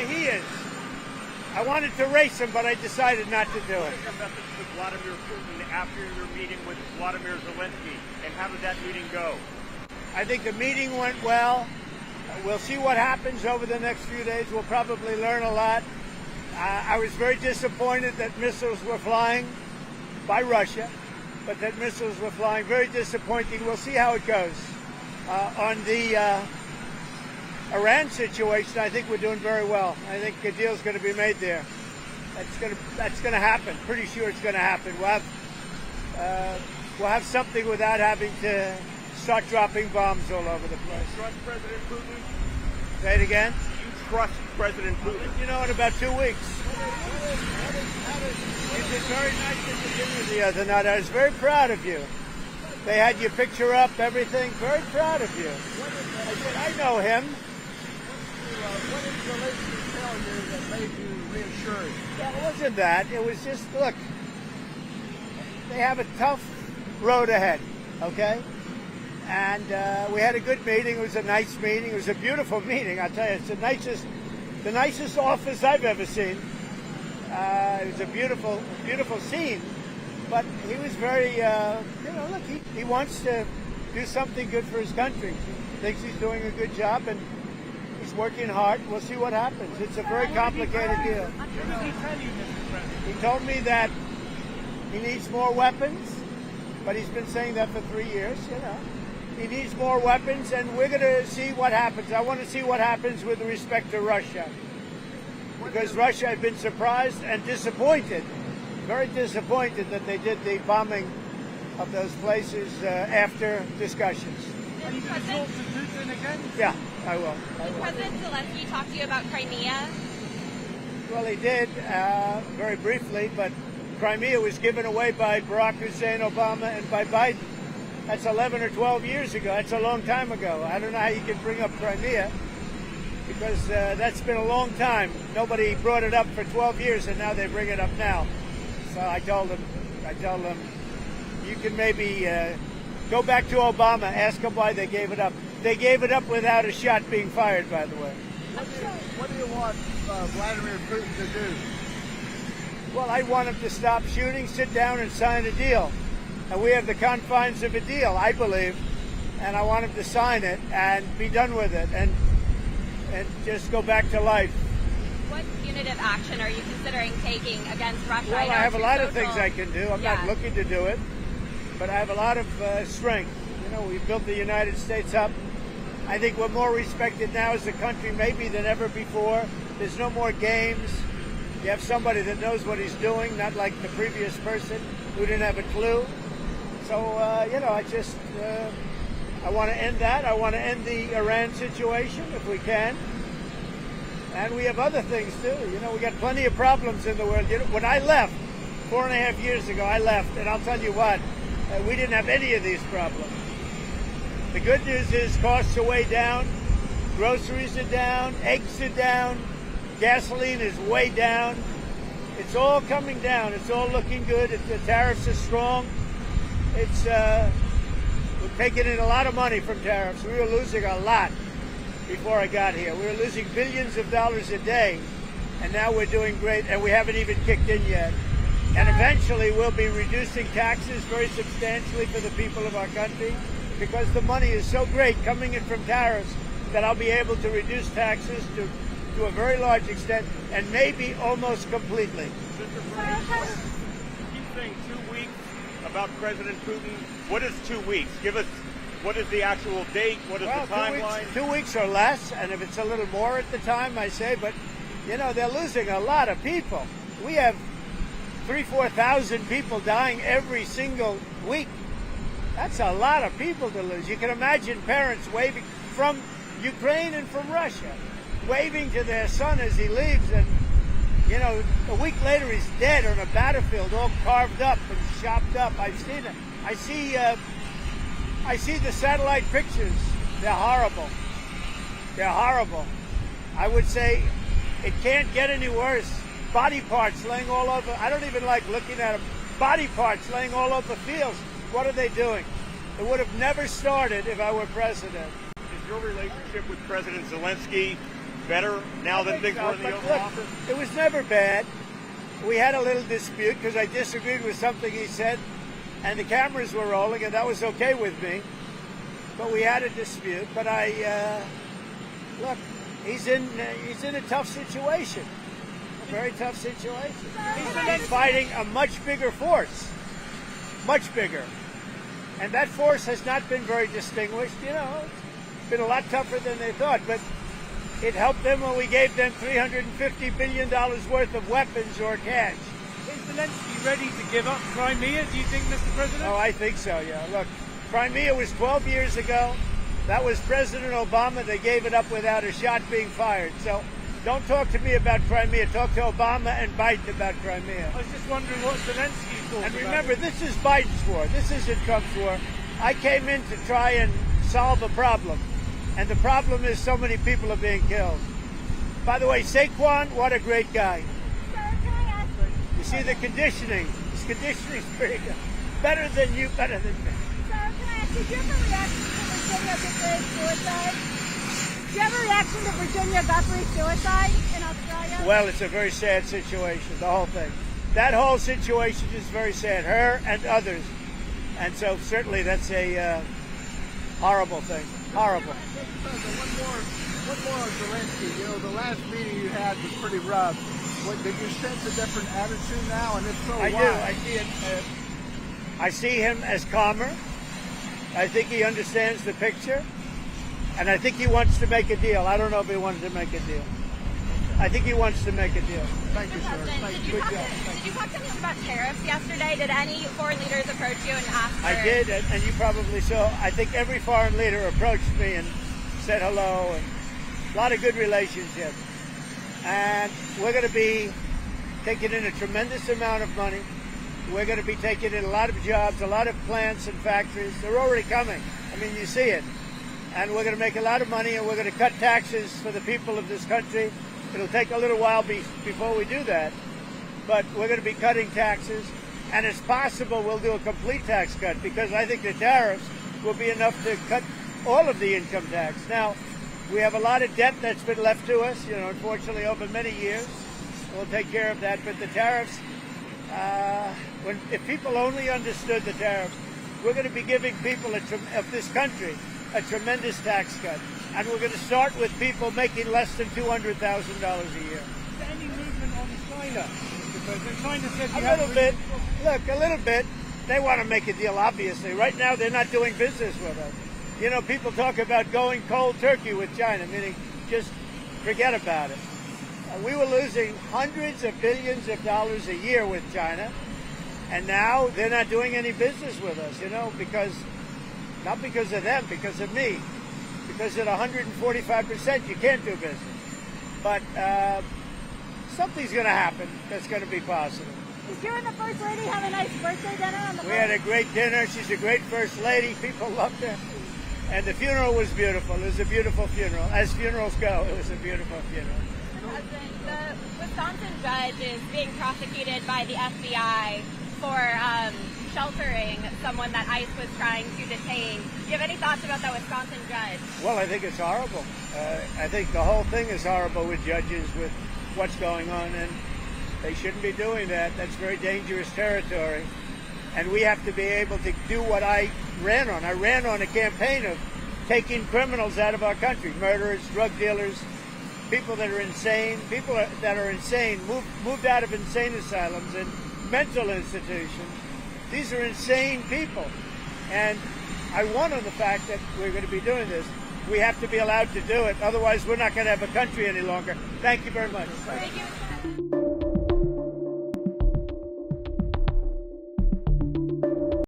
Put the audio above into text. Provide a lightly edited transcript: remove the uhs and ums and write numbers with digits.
he is. I wanted to race him, but I decided not to do it. What is your message to Vladimir Putin after your meeting with Vladimir Zelensky, and how did that meeting go? I think the meeting went well. We'll see what happens over the next few days. We'll probably learn a lot. I was very disappointed that missiles were flying by Russia, but that missiles were flying. Very disappointing. We'll see how it goes. On the Iran situation, I think we're doing very well. I think a deal's going to be made there. That's going to happen. Pretty sure it's going to happen. We'll have something without having to start dropping bombs all over the place. You trust President Putin? Say it again. You trust President Putin? You know, in about 2 weeks. It was very nice at the dinner the other night. I was very proud of you. They had your picture up, everything. Very proud of you. I said, I know him. What did Zelensky tell you that made you reassured? Yeah, it wasn't that. It was just, look, they have a tough road ahead, okay? And we had a good meeting. It was a nice meeting. It was a beautiful meeting. I'll tell you, it's the nicest office I've ever seen. It was a beautiful, beautiful scene. But he was very, look, he wants to do something good for his country. He thinks he's doing a good job, and he's working hard. We'll see what happens. It's a very complicated deal. What did he tell you, Mr. President? He told me that he needs more weapons, but he's been saying that for 3 years, He needs more weapons, and we're going to see what happens. I want to see what happens with respect to Russia. Because Russia, I've been surprised and disappointed, very disappointed that they did the bombing of those places after discussions. Are you going to talk to Putin again? Yeah, I will. Did President Zelensky talk to you about Crimea? Well, he did, very briefly, but Crimea was given away by Barack Hussein Obama and by Biden. That's 11 or 12 years ago. That's a long time ago. I don't know how you can bring up Crimea, because that's been a long time. Nobody brought it up for 12 years, and now they bring it up now. So I told them, you can maybe go back to Obama, ask him why they gave it up. They gave it up without a shot being fired, by the way. What do you want Vladimir Putin to do? Well, I want him to stop shooting, sit down, and sign a deal. And we have the confines of a deal, I believe, and I want him to sign it and be done with it and just go back to life. What punitive action are you considering taking against Russia? Well, I have a lot of things I can do. I'm not looking to do it, but I have a lot of strength. We've built the United States up. I think we're more respected now as a country maybe than ever before. There's no more games. You have somebody that knows what he's doing, not like the previous person who didn't have a clue. So, I want to end that. I want to end the Iran situation if we can. And we have other things too. We got plenty of problems in the world. When I left 4.5 years ago, and I'll tell you what, we didn't have any of these problems. The good news is costs are way down, groceries are down, eggs are down, gasoline is way down. It's all coming down. It's all looking good. The tariffs are strong. We're taking in a lot of money from tariffs. We were losing a lot before I got here. We were losing billions of dollars a day, and now we're doing great, and we haven't even kicked in yet. And eventually we'll be reducing taxes very substantially for the people of our country, because the money is so great coming in from tariffs that I'll be able to reduce taxes to a very large extent, and maybe almost completely. Mr. President, keep saying 2 weeks about President Putin. What is 2 weeks? Give us, what is the actual date? What is the timeline? 2 weeks or less, and if it's a little more at the time, I say, but, they're losing a lot of people. We have 3,000-4,000 people dying every single week. That's a lot of people to lose. You can imagine parents waving from Ukraine and from Russia, waving to their son as he leaves, and a week later he's dead on a battlefield, all carved up and chopped up. I've seen it. I see the satellite pictures. They're horrible. They're horrible. I would say it can't get any worse. Body parts laying all over. I don't even like looking at them. Body parts laying all over fields. What are they doing? It would have never started if I were president. Is your relationship with President Zelensky better now than things were in the But Oval look, Office? it was never bad. We had a little dispute because I disagreed with something he said, and the cameras were rolling, and that was okay with me. But we had a dispute. But look, he's in a tough situation, a very tough situation. He's fighting a much bigger force, much bigger, and that force has not been very distinguished. You know, it's been a lot tougher than they thought, but. It helped them when we gave them $350 billion worth of weapons or cash. Is Zelensky ready to give up Crimea, do you think, Mr. President? Oh, I think so, yeah. Look, Crimea was 12 years ago. That was President Obama. They gave it up without a shot being fired. So don't talk to me about Crimea. Talk to Obama and Biden about Crimea. I was just wondering what Zelensky thought And about remember, it. this is Biden's war. This isn't Trump's war. I came in to try and solve a problem. And the problem is so many people are being killed. By the way, Saquon, what a great guy. Sir, can I ask? You see the conditioning. His conditioning's pretty good. Better than you, better than me. Sir, can I ask? Did you have a reaction to Virginia Guthrie's suicide? Do you have a reaction to Virginia Guthrie's suicide in Australia? Well, it's a very sad situation, the whole thing. That whole situation is very sad, her and others. And so certainly that's a horrible thing. Horrible. Mr. President, one more on Zelensky. You know, the last meeting you had was pretty rough. Did you sense a different attitude now? And if so, I why? do. I see it. I see him as calmer. I think he understands the picture. And I think he wants to make a deal. I don't know if he wanted to make a deal. I think he wants to make a deal. Thank you, sir. President, Thank did you. you, Good talk job. to, did you talk to him about tariffs yesterday? Did any foreign leaders approach you and ask for... I did, and you probably saw. I think every foreign leader approached me and said hello, and a lot of good relationships. And we're going to be taking in a tremendous amount of money. We're going to be taking in a lot of jobs, a lot of plants and factories. They're already coming. I mean, you see it. And we're going to make a lot of money, and we're going to cut taxes for the people of this country. It'll take a little while before we do that, but we're going to be cutting taxes, and it's possible we'll do a complete tax cut because I think the tariffs will be enough to cut all of the income tax. Now, we have a lot of debt that's been left to us, you know, unfortunately over many years. We'll take care of that, but the tariffs, if people only understood the tariffs, we're going to be giving people of this country a tremendous tax cut. And we're going to start with people making less than $200,000 a year. Is there any movement on China, Mr. President? China said you A have little bit. Look, a little bit. They want to make a deal, obviously. Right now, they're not doing business with us. You know, people talk about going cold turkey with China, meaning just forget about it. We were losing hundreds of billions of dollars a year with China, and now they're not doing any business with us, you know, not because of them, because of me. Because at 145%, you can't do business. But something's going to happen that's going to be positive. Did you and the First Lady have a nice birthday dinner on the We had a great dinner. She's a great First Lady. People loved her. And the funeral was beautiful. It was a beautiful funeral. As funerals go, it was a beautiful funeral. President, the Wisconsin judge is being prosecuted by the FBI for sheltering someone that ICE was trying to detain. Do you have any thoughts about that Wisconsin judge? Well, I think it's horrible. I think the whole thing is horrible with judges, with what's going on, and they shouldn't be doing that. That's very dangerous territory. And we have to be able to do what I ran on. I ran on a campaign of taking criminals out of our country, murderers, drug dealers, people that are insane, moved out of insane asylums and mental institutions. These are insane people. And I won on the fact that we're going to be doing this. We have to be allowed to do it. Otherwise, we're not going to have a country any longer. Thank you very much. Thank you.